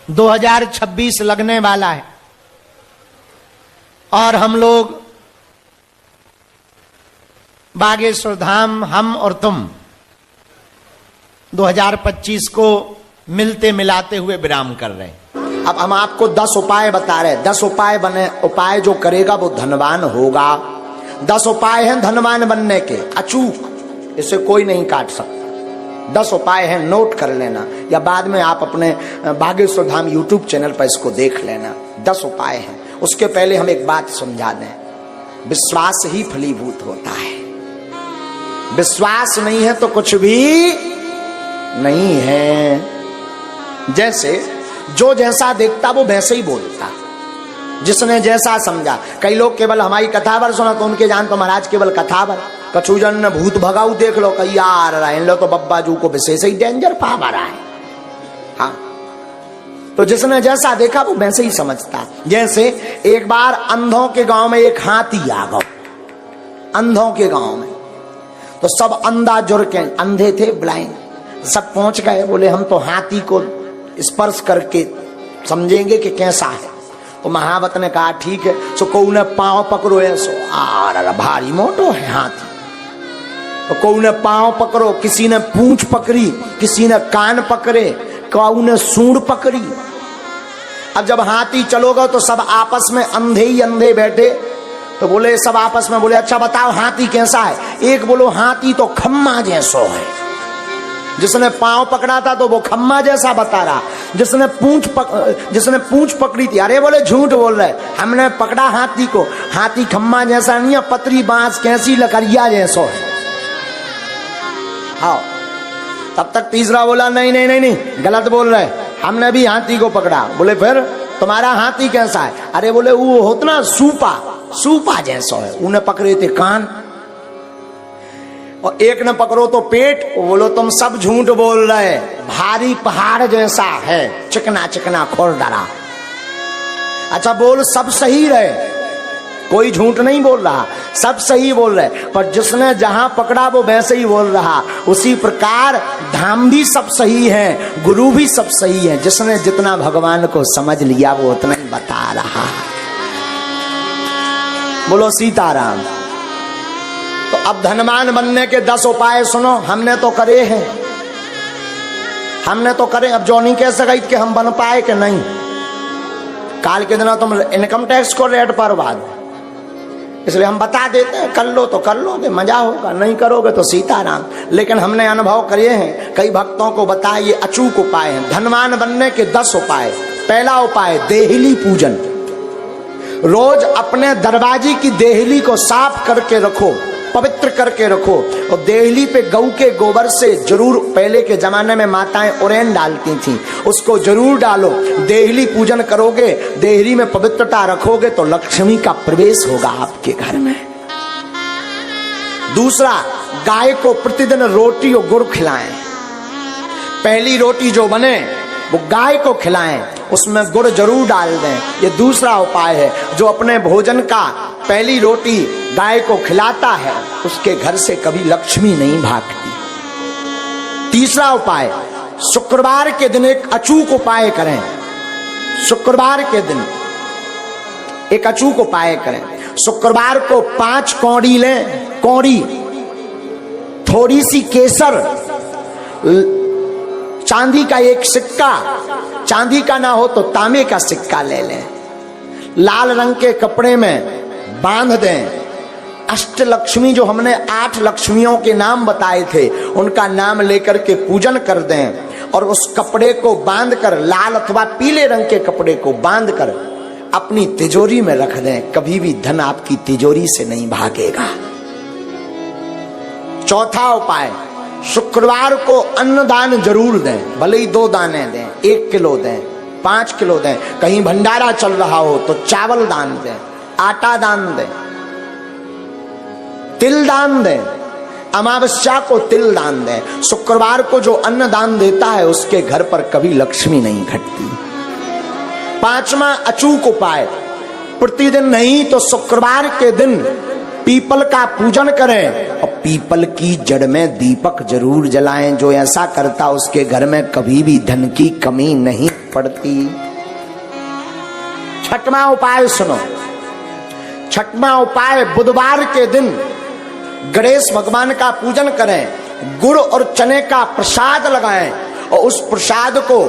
2026 लगने वाला है और हम लोग बागेश्वर धाम, हम और तुम 2025 को मिलते मिलाते हुए विराम कर रहे हैं। अब हम आपको 10 उपाय बता रहे हैं। 10 उपाय बने, उपाय जो करेगा वो धनवान होगा। 10 उपाय हैं धनवान बनने के, अचूक, इसे कोई नहीं काट सकता। 10 उपाय हैं, नोट कर लेना या बाद में आप अपने बागेश्वर धाम यूट्यूब चैनल पर इसको देख लेना। 10 उपाय हैं। उसके पहले हम एक बात समझा दें, विश्वास ही फलीभूत होता है। विश्वास नहीं है तो कुछ भी नहीं है। जैसे जो जैसा देखता वो वैसे ही बोलता, जिसने जैसा समझा। कई लोग केवल हमारी कथावर सुना तो उनके जान तो महाराज केवल कथावर, कछुजन ने भूत भगाऊ देख लो, कई यार रहा इन लो तो बब्बा जू को विशेष ही डेंजर पावा रहा है। हाँ, तो जिसने जैसा देखा वो वैसे ही समझता। जैसे एक बार अंधों के गांव में एक हाथी आ गया। अंधों के गांव में तो सब अंधा जुड़ के, अंधे थे, ब्लाइंड, सब पहुंच गए। बोले हम तो हाथी को स्पर्श करके समझेंगे कि कैसा है। तो महावत ने कहा ठीक है। सो को ने पांव पकड़ो, ऐसो आर भारी मोटो है हाथी। तो को ने पांव पकड़ो, किसी ने पूंछ पकड़ी, किसी ने कान पकड़े, कौ ने सूंड पकड़ी। अब जब हाथी चलोगा तो सब आपस में अंधे ही अंधे बैठे। तो बोले सब आपस में बोले अच्छा बताओ हाथी कैसा है। एक बोलो हाथी तो खम्मा जैसो है। जिसने पांव पकड़ा था तो वो खम्मा जैसा बता रहा। जिसने पूंछ पकड़ी थी, अरे बोले झूठ बोल रहे, हमने पकड़ा हाथी को, हाथी खम्मा जैसा नहीं है, पतरी बांस कैसी लकड़िया जैसो है। हाँ, तब तक तीसरा बोला नहीं नहीं नहीं नहीं गलत बोल रहे, हमने भी हाथी को पकड़ा। बोले फिर तुम्हारा हाथी कैसा है। अरे बोले वो होता ना सूपा जैसा है। उन्हें पकड़े थे कान और एक ने पकड़ो तो पेट। बोलो तुम सब झूठ बोल रहे, भारी पहाड़ जैसा है, चिकना चिकना खुरदरा। अच्छा बोल सब सही रहे, कोई झूठ नहीं बोल रहा, सब सही बोल रहे, पर जिसने जहां पकड़ा वो वैसे ही बोल रहा। उसी प्रकार धाम भी सब सही है, गुरु भी सब सही है। जिसने जितना भगवान को समझ लिया वो उतना ही बता रहा। बोलो सीताराम। तो अब धनवान बनने के 10 उपाय सुनो। हमने तो करे हैं, हमने तो करे। अब जो नहीं कह सका कि हम बन पाए कि नहीं। काल के दिन तुम इनकम टैक्स को रेट पर बाद, इसलिए हम बता देते हैं कर लो तो कर लोगे, मजा होगा, नहीं करोगे तो सीताराम। लेकिन हमने अनुभव करे हैं, कई भक्तों को बताया ये अचूक उपाय हैं। धनवान बनने के 10 उपाय। पहला उपाय देहली पूजन। रोज अपने दरवाजे की देहली को साफ करके रखो, पवित्र करके रखो। और देहली पे गऊ के गोबर से जरूर, पहले के जमाने में माताएं उरेन डालती थीं, उसको जरूर डालो। देहली पूजन करोगे, देहली में पवित्रता रखोगे तो लक्ष्मी का प्रवेश होगा आपके घर में। दूसरा, गाय को प्रतिदिन रोटी और गुड़ खिलाएं। पहली रोटी जो बने वो गाय को खिलाएं, उसमें गुड़ जरूर डाल दें। ये दूसरा उपाय है। जो अपने भोजन का पहली रोटी गाय को खिलाता है उसके घर से कभी लक्ष्मी नहीं भागती। तीसरा उपाय, शुक्रवार के दिन एक अचूक उपाय करें। शुक्रवार के दिन एक अचूक उपाय करें। शुक्रवार को 5 कौड़ी लें, कौड़ी, थोड़ी सी केसर, चांदी का एक सिक्का, चांदी का ना हो तो तांबे का सिक्का ले लें, लाल रंग के कपड़े में बांध दें। अष्टलक्ष्मी जो हमने 8 लक्ष्मियों के नाम बताए थे उनका नाम लेकर के पूजन कर दें और उस कपड़े को बांधकर, लाल अथवा पीले रंग के कपड़े को बांधकर अपनी तिजोरी में रख दें। कभी भी धन आपकी तिजोरी से नहीं भागेगा। चौथा उपाय, शुक्रवार को अन्नदान जरूर दें। भले ही 2 दाने दें, 1 किलो दें, 5 किलो दें। कहीं भंडारा चल रहा हो तो चावल दान दें, आटा दान दें, तिल दान दें। अमावस्या को तिल दान दें। शुक्रवार को जो अन्न दान देता है उसके घर पर कभी लक्ष्मी नहीं घटती। 5वां अचूक उपाय, प्रतिदिन नहीं तो शुक्रवार के दिन पीपल का पूजन करें और पीपल की जड़ में दीपक जरूर जलाएं। जो ऐसा करता उसके घर में कभी भी धन की कमी नहीं पड़ती। छठवां उपाय सुनो। छठवां उपाय, बुधवार के दिन गणेश भगवान का पूजन करें, गुड़ और चने का प्रसाद लगाएं और उस प्रसाद को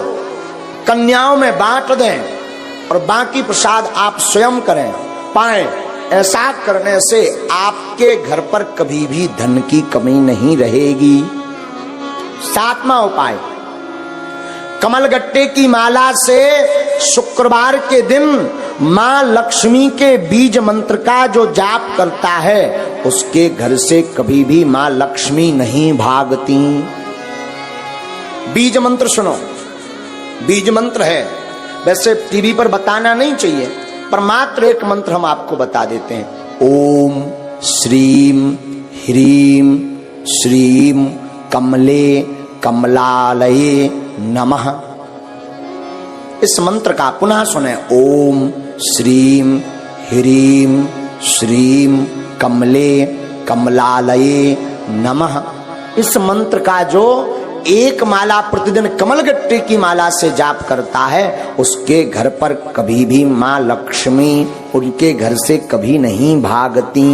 कन्याओं में बांट दें और बाकी प्रसाद आप स्वयं करें पाएं। ऐसा करने से आपके घर पर कभी भी धन की कमी नहीं रहेगी। सातवां उपाय, कमलगट्टे की माला से शुक्रवार के दिन मां लक्ष्मी के बीज मंत्र का जो जाप करता है उसके घर से कभी भी मां लक्ष्मी नहीं भागती। बीज मंत्र सुनो। बीज मंत्र है, वैसे टीवी पर बताना नहीं चाहिए, पर मात्र एक मंत्र हम आपको बता देते हैं। ओम श्रीम ह्रीम श्रीम कमले कमलालये नमः। इस मंत्र का पुनः सुने। ओम श्रीम ह्रीम श्रीम कमले कमलालये नमः। इस मंत्र का जो एक माला प्रतिदिन कमलगट्टे की माला से जाप करता है उसके घर पर कभी भी मां लक्ष्मी उनके घर से कभी नहीं भागती।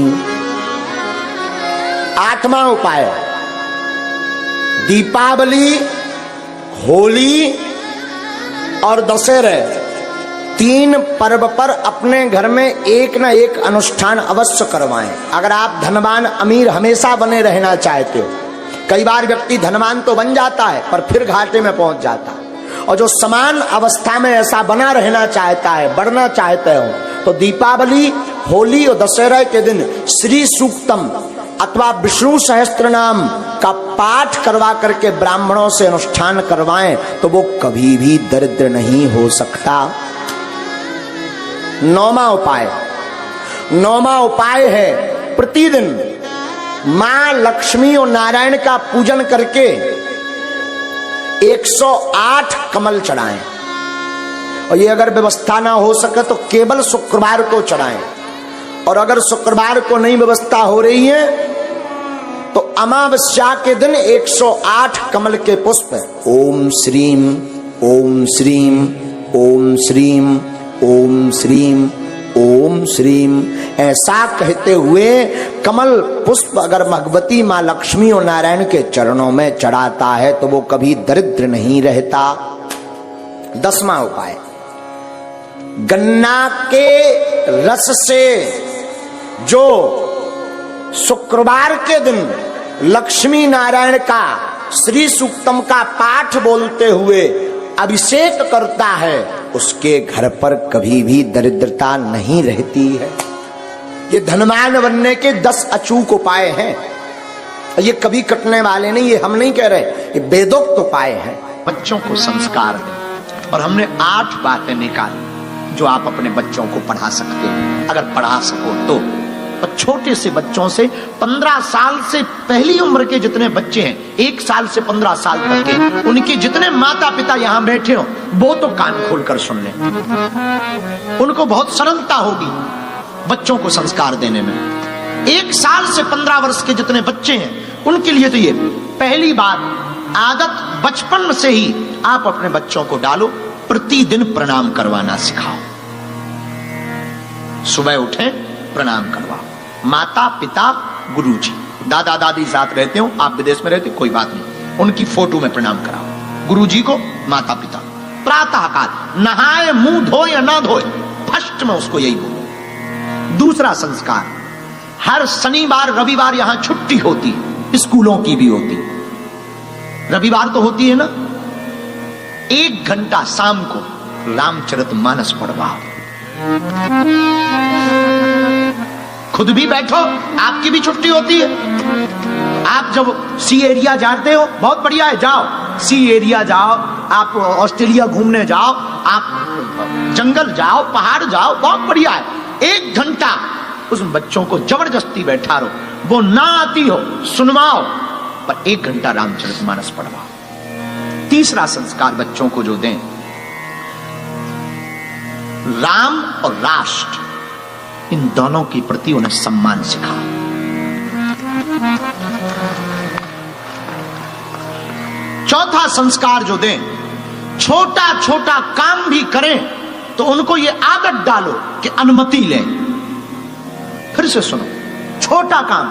आठवां उपाय, दीपावली, होली और दशहरे, तीन पर्व पर अपने घर में एक न एक अनुष्ठान अवश्य करवाएं। अगर आप धनवान अमीर हमेशा बने रहना चाहते हो, कई बार व्यक्ति धनवान तो बन जाता है पर फिर घाटे में पहुंच जाता है, और जो समान अवस्था में ऐसा बना रहना चाहता है, बढ़ना चाहते हो, तो दीपावली, होली और दशहरा के दिन श्री सूक्तम अथवा विष्णु सहस्त्र नाम का पाठ करवा करके ब्राह्मणों से अनुष्ठान करवाएं तो वो कभी भी दरिद्र नहीं हो सकता। नौवां उपाय है प्रतिदिन मां लक्ष्मी और नारायण का पूजन करके 108 कमल चढ़ाएं, और ये अगर व्यवस्था ना हो सके तो केवल शुक्रवार को चढ़ाएं, और अगर शुक्रवार को नहीं व्यवस्था हो रही है तो अमावस्या के दिन 108 कमल के पुष्प ओम श्रीम ओम श्रीम ओम श्रीम ओम श्रीम ओम श्रीम ऐसा कहते हुए कमल पुष्प अगर भगवती मां लक्ष्मी और नारायण के चरणों में चढ़ाता है तो वो कभी दरिद्र नहीं रहता। 10वां उपाय, गन्ना के रस से जो शुक्रवार के दिन लक्ष्मी नारायण का श्री सूक्तम का पाठ बोलते हुए अभिषेक करता है उसके घर पर कभी भी दरिद्रता नहीं रहती है। ये धनवान बनने के 10 अचूक उपाय हैं, ये कभी कटने वाले नहीं, ये हम नहीं कह रहे, ये वेदोक्त उपाय हैं। बच्चों को संस्कार दें, और हमने 8 बातें निकाली जो आप अपने बच्चों को पढ़ा सकते हो, अगर पढ़ा सको तो। और छोटे से बच्चों से 15 साल से पहली उम्र के जितने बच्चे हैं, 1 साल से 15 साल तक के, उनके जितने माता पिता यहाँ बैठे हो वो तो कान खोलकर सुन लें। उनको बहुत सरलता होगी बच्चों को संस्कार देने में। 1 साल से 15 वर्ष के जितने बच्चे हैं उनके लिए तो ये पहली बात आदत बचपन से ही आप अपने बच्चों को डालो, प्रतिदिन प्रणाम करवाना सिखाओ। सुबह उठे प्रणाम करवाओ, माता पिता गुरुजी, दादा दादी साथ रहते हो, आप विदेश में रहते हो, कोई बात नहीं, उनकी फोटो में प्रणाम कराओ। गुरुजी को, माता पिता। प्रातः काल नहाए मुंह धोए या ना धोए, फर्स्ट में उसको यही बोलो। दूसरा संस्कार, हर शनिवार रविवार यहां छुट्टी होती है, स्कूलों की भी होती, रविवार तो होती है ना, 1 घंटा शाम को रामचरितमानस पढ़वाओ। खुद भी बैठो, आपकी भी छुट्टी होती है। आप जब सी एरिया जाते हो, बहुत बढ़िया है, जाओ सी एरिया जाओ, आप ऑस्ट्रेलिया घूमने जाओ, आप जंगल जाओ, पहाड़ जाओ, बहुत बढ़िया है। 1 घंटा उस बच्चों को जबरदस्ती बैठा रहो, वो ना आती हो सुनवाओ, पर 1 घंटा रामचरितमानस पढ़वाओ। तीसरा संस्कार बच्चों को जो दें, राम और राष्ट्र, इन दोनों के प्रति उन्हें सम्मान सिखाओ। चौथा संस्कार जो दें, छोटा छोटा काम भी करें तो उनको ये आदत डालो कि अनुमति लें। फिर से सुनो, छोटा काम